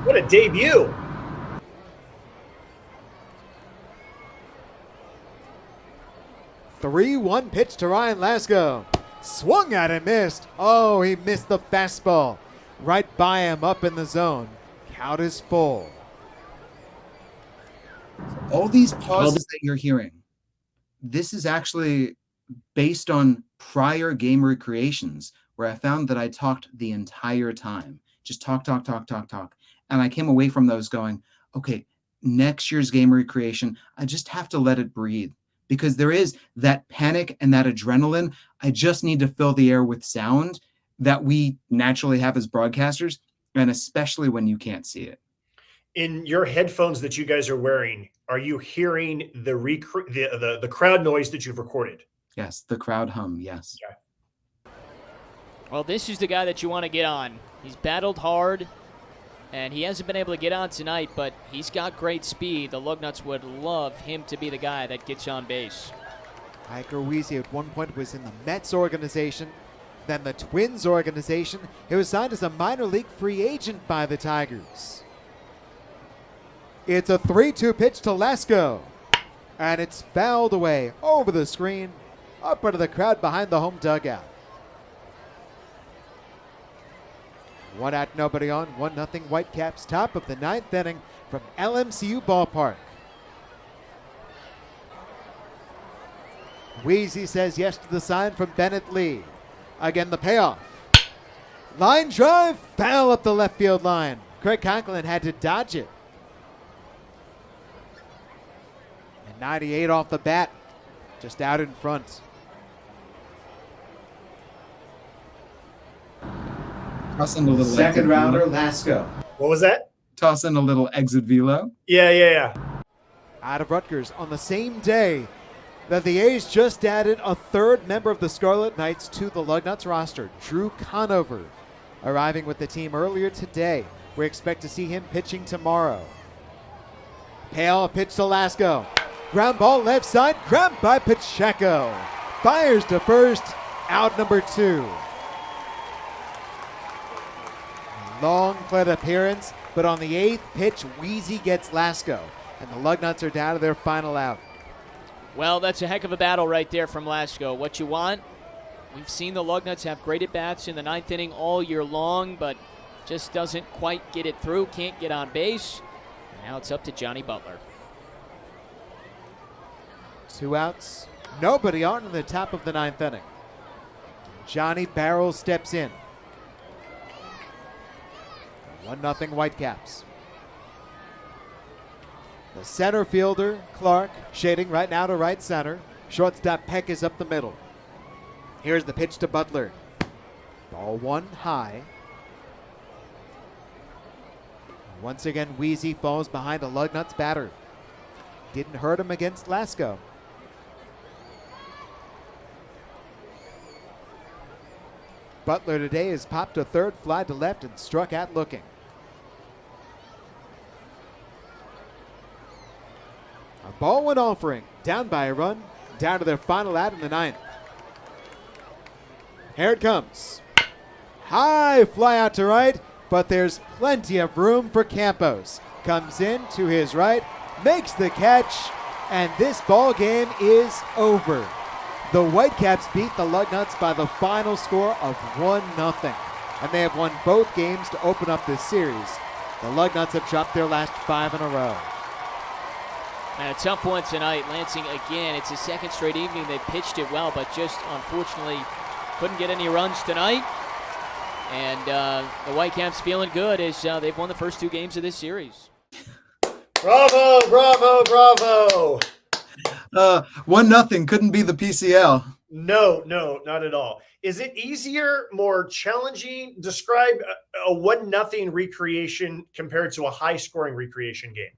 Speaker 2: What a debut.
Speaker 4: 3-1 pitch to Ryan Lasko. Swung at and missed. Oh, he missed the fastball. Right by him, up in the zone. Count is full.
Speaker 3: All these pauses that you're hearing, this is actually based on prior game recreations where I found that I talked the entire time. Just talk. And I came away from those going, okay, next year's game recreation, I just have to let it breathe because there is that panic and that adrenaline. I just need to fill the air with sound that we naturally have as broadcasters, and especially when you can't see it.
Speaker 2: In your headphones that you guys are wearing, are you hearing the crowd noise that you've recorded?
Speaker 3: Yes, the crowd hum, yes.
Speaker 2: Yeah.
Speaker 5: Well, this is the guy that you want to get on. He's battled hard, and he hasn't been able to get on tonight, but he's got great speed. The Lugnuts would love him to be the guy that gets on base.
Speaker 4: Hiker Weezy at one point was in the Mets organization, then the Twins organization. He was signed as a minor league free agent by the Tigers. It's a 3-2 pitch to Lasko, and it's fouled away over the screen, up into the crowd behind the home dugout. 1 out, nobody on, 1-0 Whitecaps, top of the 9th inning from LMCU Ballpark. Weezy says yes to the sign from Bennett Lee. Again, the payoff. Line drive, foul up the left field line. Craig Conklin had to dodge it. And 98 off the bat, just out in front.
Speaker 3: Toss in a little
Speaker 4: Second rounder, Lasko.
Speaker 2: What was that?
Speaker 3: Toss in a little exit velo.
Speaker 2: Yeah.
Speaker 4: Out of Rutgers on the same day that the A's just added a third member of the Scarlet Knights to the Lugnuts roster, Drew Conover, arriving with the team earlier today. We expect to see him pitching tomorrow. Pale pitch to Lasko. Ground ball left side, grabbed by Pacheco. Fires to first, out number 2. Long plate appearance, but on the 8th pitch, Weezy gets Lasko, and the Lugnuts are down to their final out.
Speaker 5: Well, that's a heck of a battle right there from Lasko. What you want, we've seen the Lugnuts have great at-bats in the 9th inning all year long, but just doesn't quite get it through, can't get on base. And now it's up to Johnny Butler.
Speaker 4: 2 outs, nobody on in the top of the 9th inning. Johnny Barrels steps in. 1-0 Whitecaps. The center fielder, Clark, shading right now to right center. Shortstop Peck is up the middle. Here's the pitch to Butler. Ball 1 high. Once again, Weezy falls behind a Lugnuts batter. Didn't hurt him against Lasko. Butler today has popped a third fly to left and struck out looking. A ball 1 offering, down by a run, down to their final out in the 9th. Here it comes. High fly out to right, but there's plenty of room for Campos. Comes in to his right, makes the catch, and this ball game is over. The Whitecaps beat the Lugnuts by the final score of 1-0, and they have won both games to open up this series. The Lugnuts have dropped their last 5 in a row.
Speaker 5: And a tough one tonight. Lansing, again, it's the second straight evening they pitched it well, but just unfortunately couldn't get any runs tonight. And the Whitecaps feeling good as they've won the first 2 games of this series.
Speaker 2: Bravo.
Speaker 3: 1-0 couldn't be the PCL.
Speaker 2: No, not at all. Is it easier, more challenging? Describe a 1-0 recreation compared to a high-scoring recreation game.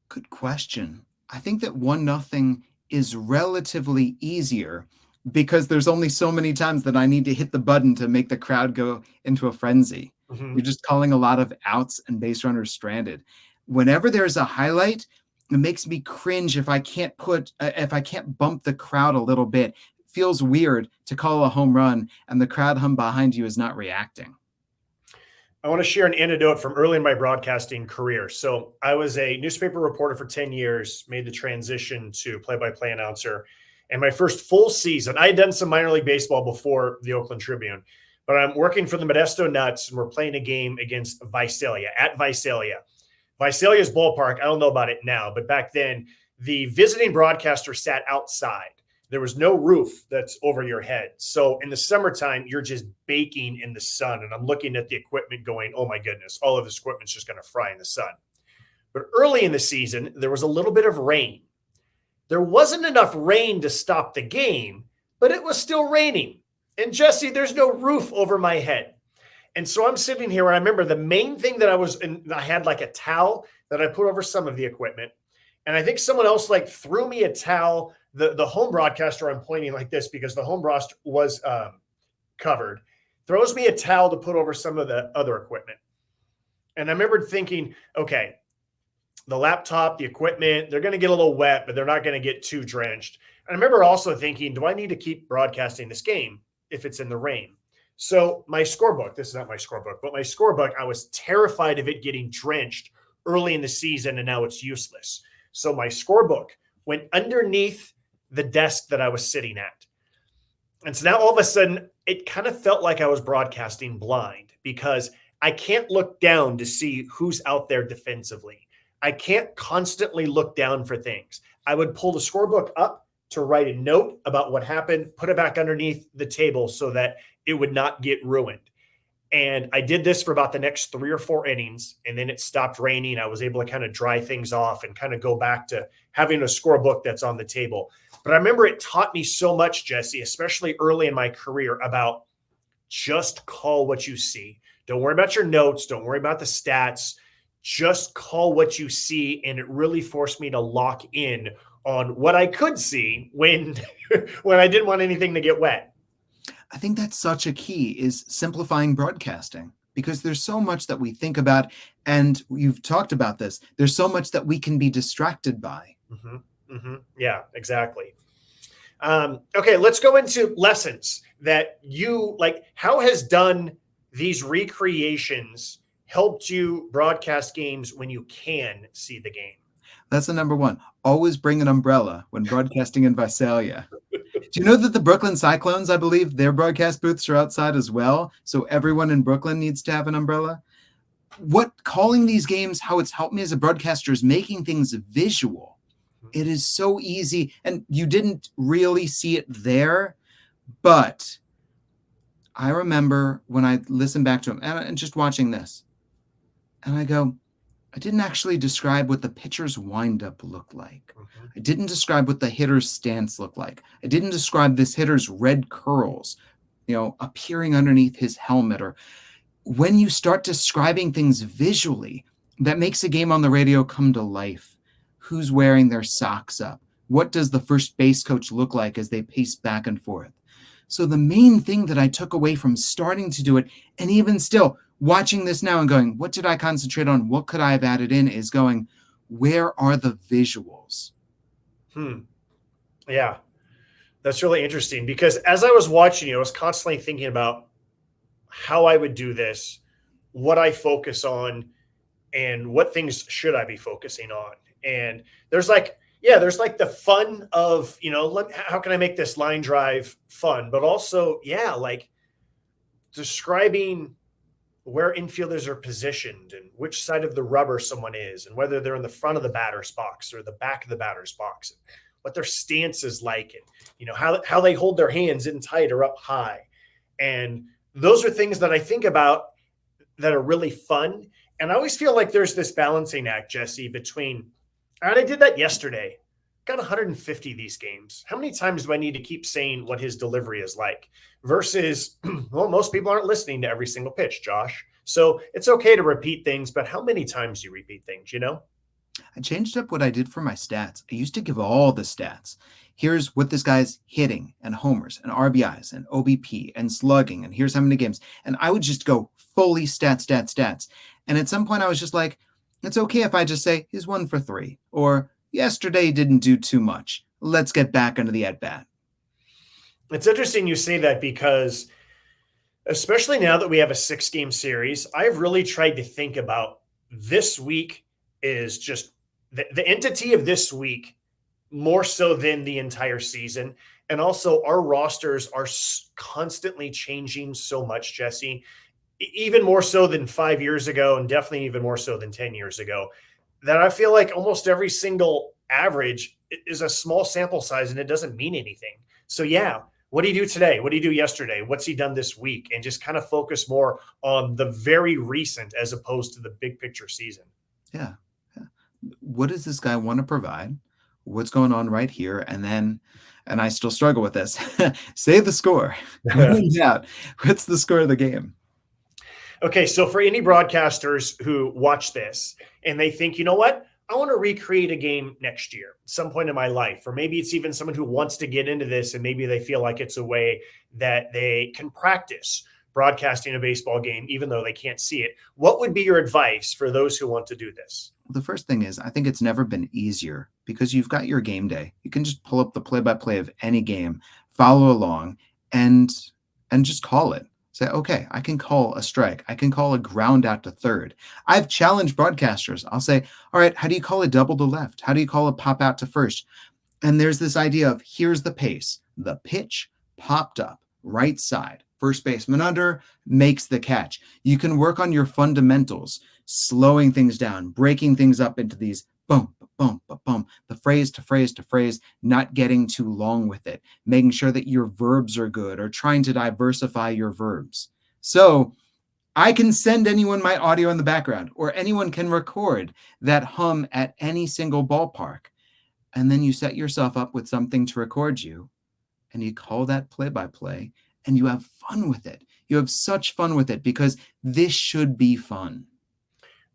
Speaker 3: Good question. I think that 1-0 is relatively easier because there's only so many times that I need to hit the button to make the crowd go into a frenzy.
Speaker 2: Mm-hmm.
Speaker 3: You're just calling a lot of outs and base runners stranded. Whenever there's a highlight, it makes me cringe if I can't bump the crowd a little bit. It feels weird to call a home run and the crowd hum behind you is not reacting.
Speaker 2: I want to share an anecdote from early in my broadcasting career. So I was a newspaper reporter for 10 years, made the transition to play-by-play announcer. And my first full season, I had done some minor league baseball before the Oakland Tribune, but I'm working for the Modesto Nuts, and we're playing a game against Visalia, at Visalia. Visalia's ballpark, I don't know about it now, but back then, the visiting broadcaster sat outside. There was no roof that's over your head. So in the summertime, you're just baking in the sun. And I'm looking at the equipment going, oh my goodness, all of this equipment's just going to fry in the sun. But early in the season, there was a little bit of rain. There wasn't enough rain to stop the game, but it was still raining. And Jesse, there's no roof over my head. And so I'm sitting here, and I remember the main thing that I had like a towel that I put over some of the equipment. And I think someone else like threw me a towel. The home broadcaster, I'm pointing like this because the home broadcaster was covered, throws me a towel to put over some of the other equipment. And I remember thinking, okay, the laptop, the equipment, they're going to get a little wet, but they're not going to get too drenched. And I remember also thinking, do I need to keep broadcasting this game if it's in the rain? So my scorebook, this is not my scorebook, but my scorebook, I was terrified of it getting drenched early in the season, and now it's useless. So my scorebook went underneath the desk that I was sitting at. And so now all of a sudden, it kind of felt like I was broadcasting blind because I can't look down to see who's out there defensively. I can't constantly look down for things. I would pull the scorebook up to write a note about what happened, put it back underneath the table so that it would not get ruined. And I did this for about the next 3 or 4 innings, and then it stopped raining. I was able to kind of dry things off and kind of go back to having a scorebook that's on the table. But I remember it taught me so much, Jesse, especially early in my career, about just call what you see. Don't worry about your notes. Don't worry about the stats. Just call what you see. And it really forced me to lock in on what I could see when I didn't want anything to get wet.
Speaker 3: I think that's such a key, is simplifying broadcasting, because there's so much that we think about, and you've talked about this. There's so much that we can be distracted by.
Speaker 2: Mm-hmm. Mm-hmm. Yeah, exactly. Okay, let's go into lessons that you like. How has done these recreations helped you broadcast games when you can see the game?
Speaker 3: That's the number one. Always bring an umbrella when broadcasting in Visalia. Do you know that the Brooklyn Cyclones, I believe, their broadcast booths are outside as well? So everyone in Brooklyn needs to have an umbrella. What calling these games, how it's helped me as a broadcaster, is making things visual. It is so easy. And you didn't really see it there, but I remember when I listened back to them and just watching this, and I go, I didn't actually describe what the pitcher's windup looked like. Mm-hmm. I didn't describe what the hitter's stance looked like. I didn't describe this hitter's red curls, appearing underneath his helmet. Or when you start describing things visually, that makes a game on the radio come to life. Who's wearing their socks up? What does the first base coach look like as they pace back and forth? So the main thing that I took away from starting to do it, and even still watching this now and going, what did I concentrate on? What could I have added in? Is going, where are the visuals?
Speaker 2: Yeah, that's really interesting, because as I was watching you, I was constantly thinking about how I would do this, what I focus on, and what things should I be focusing on. And there's the fun of, how can I make this line drive fun? But also, describing where infielders are positioned and which side of the rubber someone is, and whether they're in the front of the batter's box or the back of the batter's box, what their stance is like, and how they hold their hands in tight or up high. And those are things that I think about that are really fun. And I always feel like there's this balancing act, Jesse, between, and I did that yesterday, got 150 of these games. How many times do I need to keep saying what his delivery is like? Versus, well, most people aren't listening to every single pitch, Josh. So it's okay to repeat things, but how many times do you repeat things,
Speaker 3: I changed up what I did for my stats. I used to give all the stats. Here's what this guy's hitting, and homers, and RBIs, and OBP, and slugging, and here's how many games. And I would just go fully stats. And at some point I was just like, it's okay if I just say he's 1 for 3, or yesterday didn't do too much. Let's get back into the at-bat.
Speaker 2: It's interesting you say that, because Especially now that we have a 6-game series, I've really tried to think about this week is just the entity of this week more so than the entire season. And also our rosters are constantly changing so much, Jesse, even more so than 5 years ago, and definitely even more so than 10 years ago, that I feel like almost every single average is a small sample size and it doesn't mean anything. So yeah, what do you do today? What do you do yesterday? What's he done this week? And just kind of focus more on the very recent as opposed to the big picture season.
Speaker 3: Yeah. What does this guy want to provide? What's going on right here? And then, and I still struggle with this, say the score. When in doubt, what's the score of the game?
Speaker 2: Okay, so for any broadcasters who watch this and they think, you know what, I want to recreate a game next year, at some point in my life, or maybe it's even someone who wants to get into this and maybe they feel like it's a way that they can practice broadcasting a baseball game, even though they can't see it. What would be your advice for those who want to do this?
Speaker 3: The first thing is, I think it's never been easier because you've got your game day. You can just pull up the play-by-play of any game, follow along, and just call it. Say, okay, I can call a strike. I can call a ground out to third. I've challenged broadcasters. I'll say, all right, how do you call a double to left? How do you call a pop out to first? And there's this idea of here's the pace. The pitch popped up, right side. First baseman under, makes the catch. You can work on your fundamentals, slowing things down, breaking things up into these boom, boom, boom, the phrase to phrase to phrase, not getting too long with it, making sure that your verbs are good or trying to diversify your verbs. So I can send anyone my audio in the background, or anyone can record that hum at any single ballpark. And then you set yourself up with something to record you, and you call that play-by-play, and you have fun with it. You have such fun with it because this should be fun.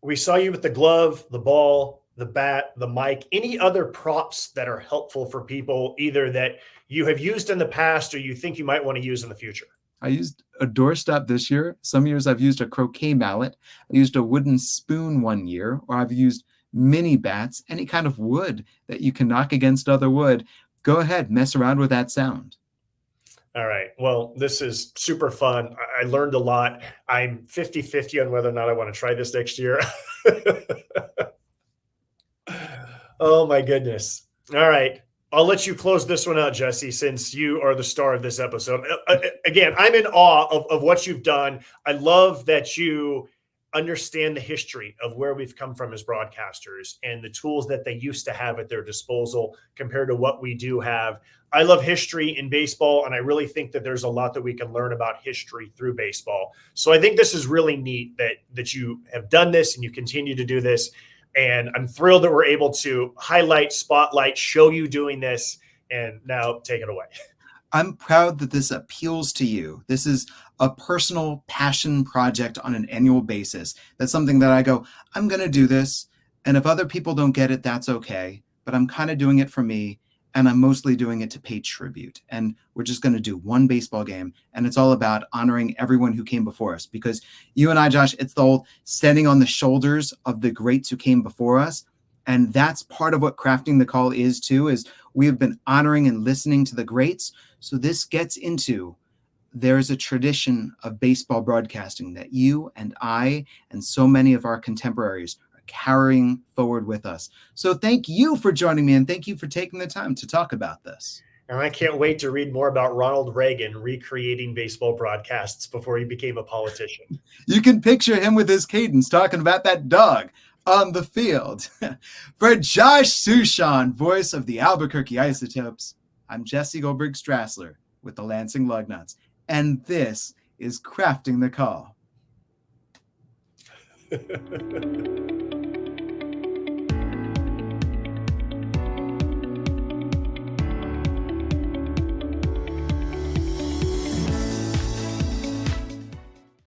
Speaker 2: We saw you with the glove, the ball, the bat, the mic, any other props that are helpful for people, either that you have used in the past or you think you might want to use in the future?
Speaker 3: I used a doorstop this year. Some years I've used a croquet mallet. I used a wooden spoon one year, or I've used mini bats, any kind of wood that you can knock against other wood. Go ahead, mess around with that sound.
Speaker 2: All right. Well, this is super fun. I learned a lot. I'm 50-50 on whether or not I want to try this next year. Oh, my goodness. All right. I'll let you close this one out, Jesse, since you are the star of this episode. Again, I'm in awe of what you've done. I love that you understand the history of where we've come from as broadcasters and the tools that they used to have at their disposal compared to what we do have. I love history in baseball, and I really think that there's a lot that we can learn about history through baseball. So I think this is really neat that you have done this and you continue to do this. And I'm thrilled that we're able to highlight, spotlight, show you doing this, and now take it away.
Speaker 3: I'm proud that this appeals to you. This is a personal passion project on an annual basis. That's something that I go, I'm going to do this. And if other people don't get it, that's okay. But I'm kind of doing it for me. And I'm mostly doing it to pay tribute. And we're just going to do one baseball game. And it's all about honoring everyone who came before us. Because you and I, Josh, it's the old standing on the shoulders of the greats who came before us. And that's part of what Crafting the Call is too, is we have been honoring and listening to the greats. So this gets into, there's a tradition of baseball broadcasting that you and I and so many of our contemporaries are carrying forward with us. So thank you for joining me, and thank you for taking the time to talk about this.
Speaker 2: And I can't wait to read more about Ronald Reagan recreating baseball broadcasts before he became a politician.
Speaker 3: You can picture him with his cadence talking about that dog on the field. For Josh Suchon, voice of the Albuquerque Isotopes, I'm Jesse Goldberg-Strassler with the Lansing Lugnuts, and this is Crafting the Call.